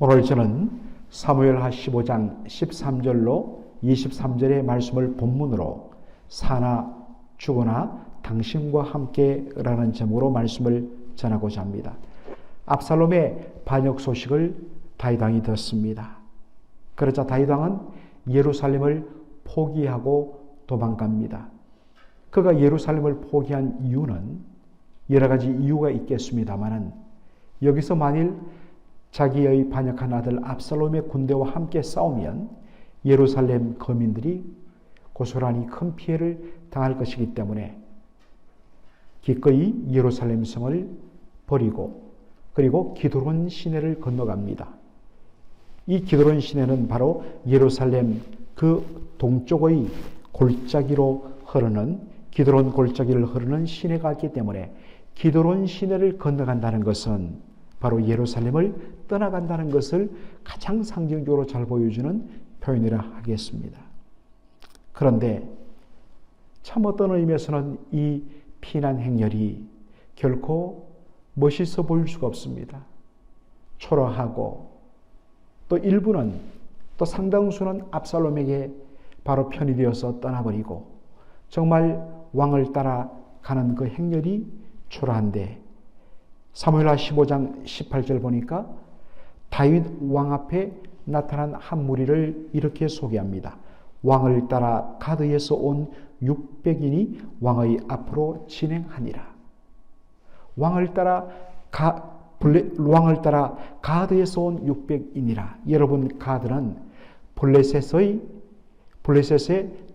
오늘 저는 사무엘하 15장 13절로 23절의 말씀을 본문으로 사나 죽으나 당신과 함께라는 제목으로 말씀을 전하고자 합니다. 압살롬의 반역 소식을 다윗 왕이 듣습니다. 그러자 다윗 왕은 예루살렘을 포기하고 도망갑니다. 그가 예루살렘을 포기한 이유는 여러 가지 이유가 있겠습니다만 여기서 만일 자기의 반역한 아들 압살롬의 군대와 함께 싸우면 예루살렘 거민들이 고스란히 큰 피해를 당할 것이기 때문에 기꺼이 예루살렘 성을 버리고 그리고 기드론 시내를 건너갑니다. 이 기드론 시내는 바로 예루살렘 그 동쪽의 골짜기로 흐르는 기드론 골짜기를 흐르는 시내가 있기 때문에 기드론 시내를 건너간다는 것은 바로 예루살렘을 떠나간다는 것을 가장 상징적으로 잘 보여주는 표현이라 하겠습니다. 그런데 참 어떤 의미에서는 이 피난 행렬이 결코 멋있어 보일 수가 없습니다. 초라하고 또 일부는 또 상당수는 압살롬에게 바로 편이 되어서 떠나버리고 정말 왕을 따라가는 그 행렬이 초라한데 사무엘하 15장 18절 보니까 다윗 왕 앞에 나타난 한 무리를 이렇게 소개합니다. 왕을 따라 가드에서 온 600인이 왕의 앞으로 진행하니라. 왕을 따라 가드에서 온 600인이라. 여러분, 가드는 블레셋의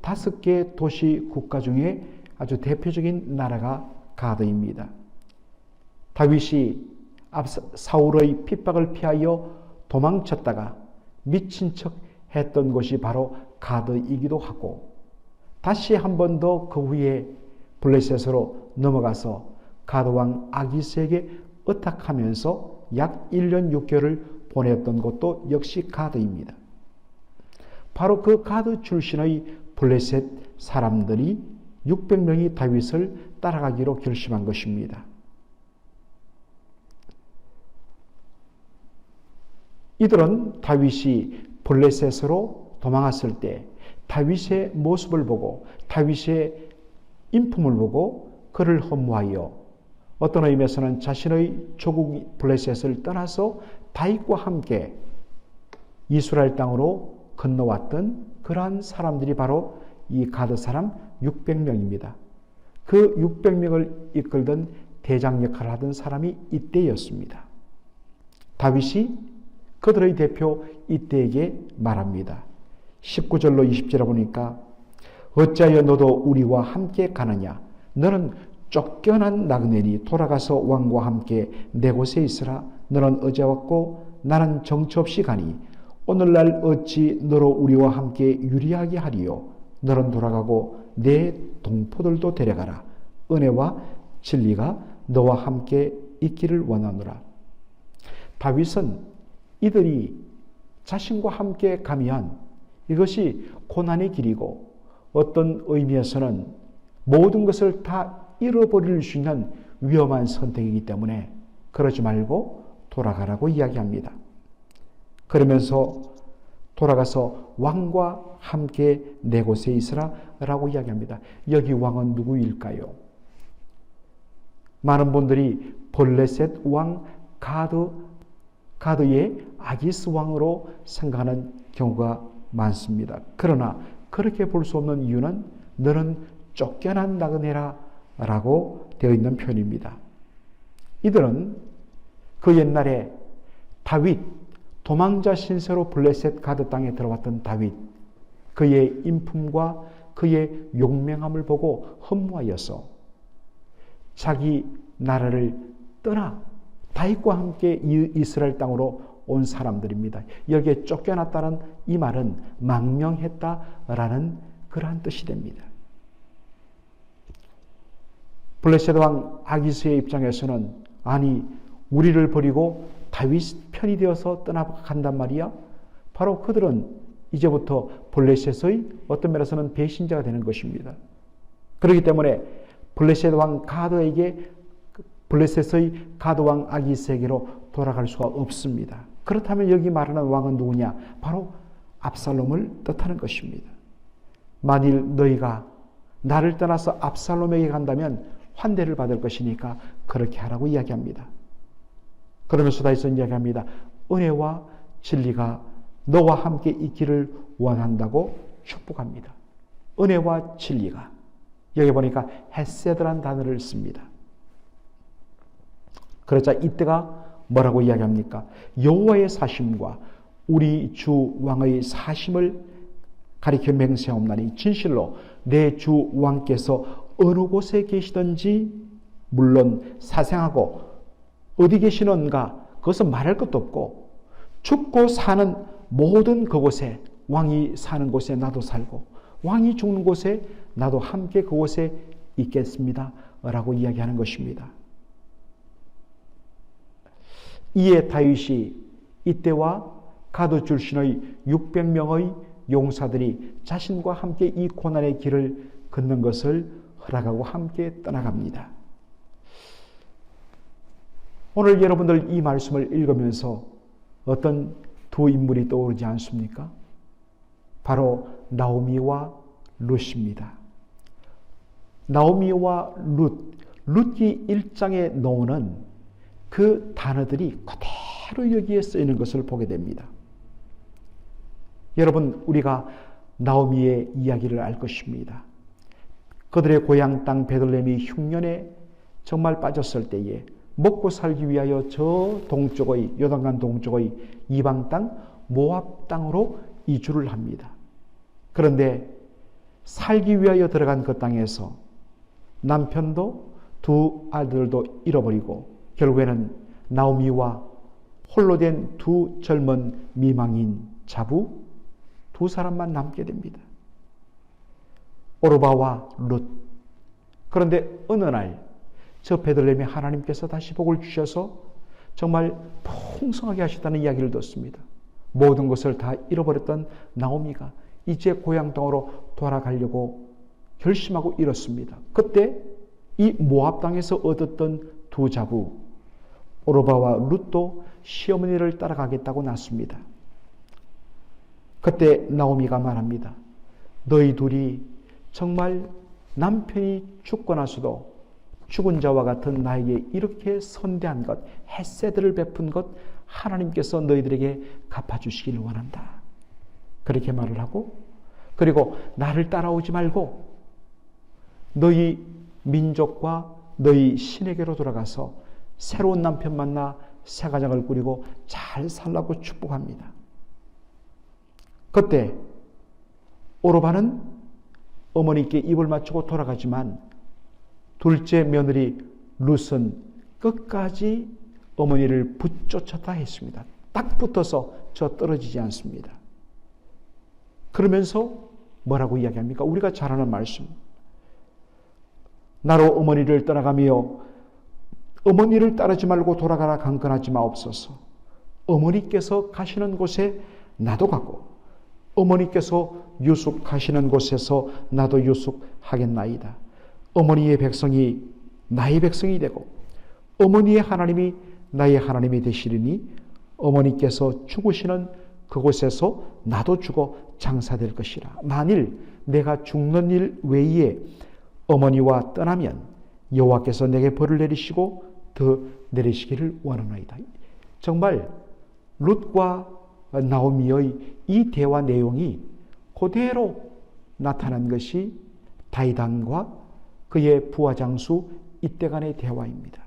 5개 도시 국가 중에 아주 대표적인 나라가 가드입니다. 다윗이 사울의 핍박을 피하여 도망쳤다가 미친 척 했던 곳이 바로 가드이기도 하고 다시 한 번 더 그 후에 블레셋으로 넘어가서 가드왕 아기스에게 의탁하면서 약 1년 6개월을 보냈던 곳도 역시 가드입니다. 바로 그 가드 출신의 블레셋 사람들이 600명이 다윗을 따라가기로 결심한 것입니다. 이들은 다윗이 블레셋으로 도망했을 때 다윗의 모습을 보고 다윗의 인품을 보고 그를 허무하여 어떤 의미에서는 자신의 조국 블레셋을 떠나서 다윗과 함께 이스라엘 땅으로 건너왔던 그러한 사람들이 바로 이 가드 사람 600명입니다. 그 600명을 이끌던 대장 역할을 하던 사람이 이때였습니다. 다윗이 그들의 대표 이때에게 말합니다. 19절로 20절에 보니까 어찌하여 너도 우리와 함께 가느냐? 너는 쫓겨난 나그네니 돌아가서 왕과 함께 내 곳에 있으라. 너는 어제 왔고 나는 정처 없이 가니 오늘날 어찌 너로 우리와 함께 유리하게 하리요? 너는 돌아가고 내 동포들도 데려가라. 은혜와 진리가 너와 함께 있기를 원하노라. 다윗은 이들이 자신과 함께 가면 이것이 고난의 길이고 어떤 의미에서는 모든 것을 다 잃어버릴 수 있는 위험한 선택이기 때문에 그러지 말고 돌아가라고 이야기합니다. 그러면서 돌아가서 왕과 함께 내 곳에 있으라 라고 이야기합니다. 여기 왕은 누구일까요? 많은 분들이 블레셋 왕 가드의 아기스 왕으로 생각하는 경우가 많습니다. 그러나 그렇게 볼 수 없는 이유는 너는 쫓겨난 나그네라 라고 되어 있는 표현입니다. 이들은 그 옛날에 다윗, 도망자 신세로 블레셋 가드 땅에 들어왔던 다윗, 그의 인품과 그의 용맹함을 보고 허무하여서 자기 나라를 떠나 다윗과 함께 이스라엘 땅으로 온 사람들입니다. 여기에 쫓겨났다는 이 말은 망명했다라는 그러한 뜻이 됩니다. 블레셋 왕 아기스의 입장에서는 아니 우리를 버리고 다윗 편이 되어서 떠나간단 말이야? 바로 그들은 이제부터 블레셋의 어떤 면에서는 배신자가 되는 것입니다. 그렇기 때문에 블레셋 왕 가드에게 블레셋의 가드 왕 아기스에게로 돌아갈 수가 없습니다. 그렇다면 여기 말하는 왕은 누구냐? 바로 압살롬을 뜻하는 것입니다. 만일 너희가 나를 떠나서 압살롬에게 간다면 환대를 받을 것이니까 그렇게 하라고 이야기합니다. 그러면서 다시 이야기합니다. 은혜와 진리가 너와 함께 있기를 원한다고 축복합니다. 은혜와 진리가. 여기 보니까 헤세드란 단어를 씁니다. 그러자 이때가 뭐라고 이야기합니까? 여호와의 사심과 우리 주 왕의 사심을 가리켜 맹세하옵나니 진실로 내 주 왕께서 어느 곳에 계시든지 물론 사생하고 어디 계시는가 그것은 말할 것도 없고 죽고 사는 모든 그곳에 왕이 사는 곳에 나도 살고 왕이 죽는 곳에 나도 함께 그곳에 있겠습니다 라고 이야기하는 것입니다. 이에 다윗이 이때와 가드 출신의 600명의 용사들이 자신과 함께 이 고난의 길을 걷는 것을 허락하고 함께 떠나갑니다. 오늘 여러분들 이 말씀을 읽으면서 어떤 두 인물이 떠오르지 않습니까? 바로 나오미와 룻입니다. 나오미와 룻기 1장에 나오는 그 단어들이 그대로 여기에 쓰이는 것을 보게 됩니다. 여러분, 우리가 나오미의 이야기를 알 것입니다. 그들의 고향 땅 베들레헴이 흉년에 정말 빠졌을 때에 먹고 살기 위하여 저 동쪽의 요단강 동쪽의 이방 땅 모압 땅으로 이주를 합니다. 그런데 살기 위하여 들어간 그 땅에서 남편도 두 아들도 잃어버리고 결국에는 나오미와 홀로 된 두 젊은 미망인 자부 두 사람만 남게 됩니다. 오르바와 룻. 그런데 어느 날 저 베들레헴에 하나님께서 다시 복을 주셔서 정말 풍성하게 하시다는 이야기를 듣습니다. 모든 것을 다 잃어버렸던 나오미가 이제 고향 땅으로 돌아가려고 결심하고 이렇습니다. 그때 이 모압 땅에서 얻었던 두 자부 오르바와 룻도 시어머니를 따라가겠다고 났습니다. 그때 나오미가 말합니다. 너희 둘이 정말 남편이 죽고 나서도 죽은 자와 같은 나에게 이렇게 선대한 것, 헤세드를 베푼 것 하나님께서 너희들에게 갚아주시길 원한다. 그렇게 말을 하고 그리고 나를 따라오지 말고 너희 민족과 너희 신에게로 돌아가서 새로운 남편 만나 새 가정을 꾸리고 잘 살라고 축복합니다. 그때 오르바는 어머니께 입을 맞추고 돌아가지만 둘째 며느리 룻은 끝까지 어머니를 붙쫓았다 했습니다. 딱 붙어서 저 떨어지지 않습니다. 그러면서 뭐라고 이야기합니까? 우리가 잘 아는 말씀. 나로 어머니를 떠나가며 어머니를 따르지 말고 돌아가라 강건하지 마옵소서. 어머니께서 가시는 곳에 나도 가고 어머니께서 유숙하시는 곳에서 나도 유숙하겠나이다. 어머니의 백성이 나의 백성이 되고 어머니의 하나님이 나의 하나님이 되시리니 어머니께서 죽으시는 그곳에서 나도 죽어 장사될 것이라. 만일 내가 죽는 일 외에 어머니와 떠나면 여호와께서 내게 벌을 내리시고 더 내리시기를 원하나이다. 정말 룻과 나오미의 이 대화 내용이 그대로 나타난 것이 다윗 왕과 그의 부하 장수 이때 간의 대화입니다.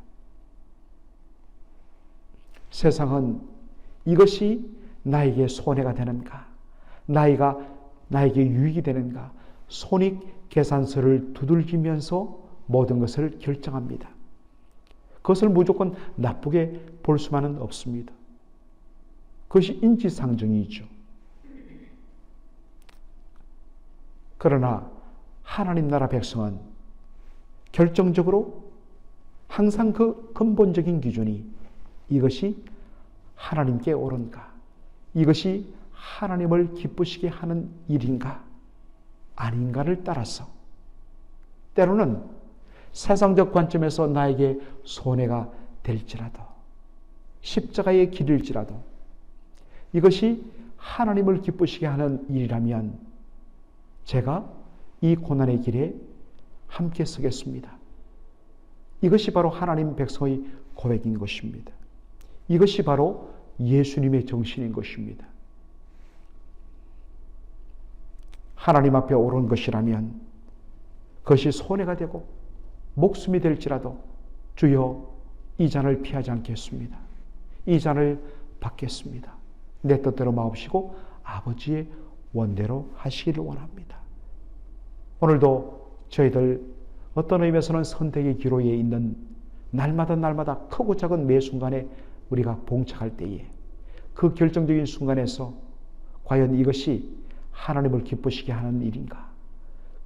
세상은 이것이 나에게 손해가 되는가? 나에게 유익이 되는가? 손익 계산서를 두들기면서 모든 것을 결정합니다. 그것을 무조건 나쁘게 볼 수만은 없습니다. 그것이 인지상정이죠. 그러나 하나님 나라 백성은 결정적으로 항상 그 근본적인 기준이 이것이 하나님께 옳은가? 이것이 하나님을 기쁘시게 하는 일인가? 아닌가를 따라서 때로는 세상적 관점에서 나에게 손해가 될지라도 십자가의 길일지라도 이것이 하나님을 기쁘시게 하는 일이라면 제가 이 고난의 길에 함께 서겠습니다. 이것이 바로 하나님 백성의 고백인 것입니다. 이것이 바로 예수님의 정신인 것입니다. 하나님 앞에 옳은 것이라면 그것이 손해가 되고 목숨이 될지라도 주여 이 잔을 피하지 않겠습니다. 이 잔을 받겠습니다. 내 뜻대로 마옵시고 아버지의 원대로 하시기를 원합니다. 오늘도 저희들 어떤 의미에서는 선택의 기로에 있는 날마다 크고 작은 매 순간에 우리가 봉착할 때에 그 결정적인 순간에서 과연 이것이 하나님을 기쁘시게 하는 일인가?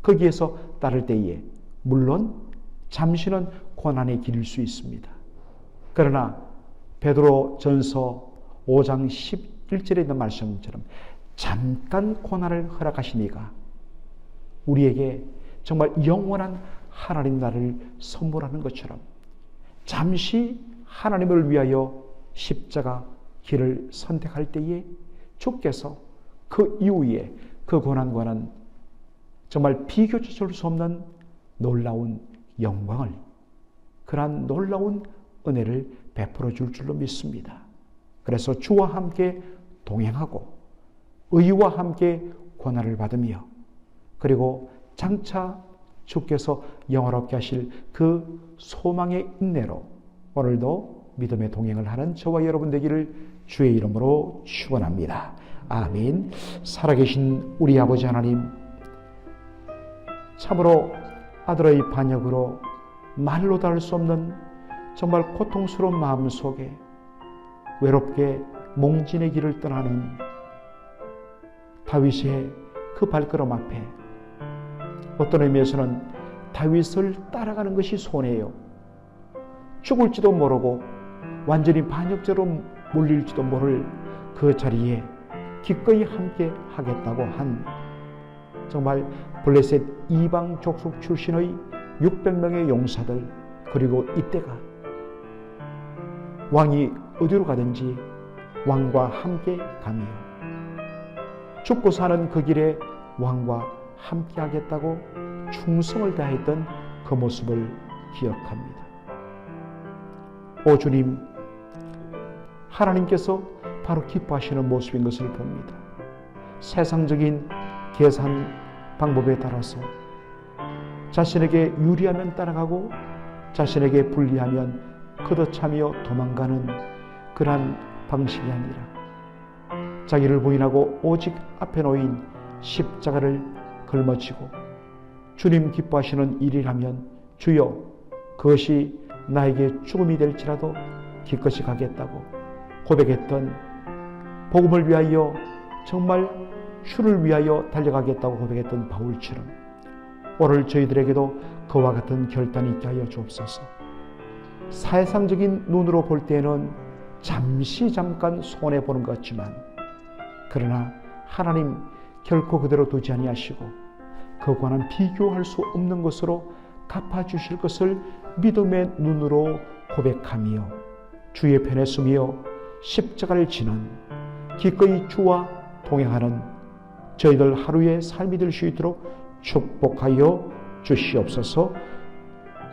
거기에서 따를 때에 물론 잠시는 고난의 길일 수 있습니다. 그러나 베드로 전서 5장 11절에 있는 말씀처럼 잠깐 고난을 허락하시니까 우리에게 정말 영원한 하나님 나라를 선물하는 것처럼 잠시 하나님을 위하여 십자가 길을 선택할 때에 주께서 그 이후에 그 고난과는 정말 비교할 수 없는 놀라운 영광을, 그러한 놀라운 은혜를 베풀어 줄 줄로 믿습니다. 그래서 주와 함께 동행하고 의와 함께 고난을 받으며 그리고 장차 주께서 영화롭게 하실 그 소망의 인내로 오늘도 믿음의 동행을 하는 저와 여러분 되기를 주의 이름으로 축원합니다. 아멘. 살아계신 우리 아버지 하나님, 참으로 아들의 반역으로 말로 다 할 수 없는 정말 고통스러운 마음 속에 외롭게 몽진의 길을 떠나는 다윗의 그 발걸음 앞에 어떤 의미에서는 다윗을 따라가는 것이 손해예요. 죽을지도 모르고 완전히 반역죄로 몰릴지도 모를 그 자리에 기꺼이 함께 하겠다고 한 정말 블레셋 이방 족속 출신의 600명의 용사들, 그리고 이때가 왕이 어디로 가든지 왕과 함께 가며 죽고 사는 그 길에 왕과 함께 하겠다고 충성을 다했던 그 모습을 기억합니다. 오 주님, 하나님께서 바로 기뻐하시는 모습인 것을 봅니다. 세상적인 계산 방법에 따라서 자신에게 유리하면 따라가고 자신에게 불리하면 걷어차며 도망가는 그러한 방식이 아니라 자기를 부인하고 오직 앞에 놓인 십자가를 걸머쥐고 주님 기뻐하시는 일이라면 주여 그것이 나에게 죽음이 될지라도 기꺼이 가겠다고 고백했던, 복음을 위하여 정말 주를 위하여 달려가겠다고 고백했던 바울처럼 오늘 저희들에게도 그와 같은 결단이 있게 하여 주옵소서. 세상적인 눈으로 볼 때는 잠깐 손해보는 것 같지만 그러나 하나님 결코 그대로 두지 아니하시고 그와는 비교할 수 없는 것으로 갚아주실 것을 믿음의 눈으로 고백하며 주의 편에 서며 십자가를 지는 기꺼이 주와 동행하는 저희들 하루의 삶이 될 수 있도록 축복하여 주시옵소서.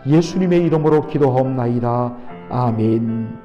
예수님의 이름으로 기도하옵나이다. 아멘.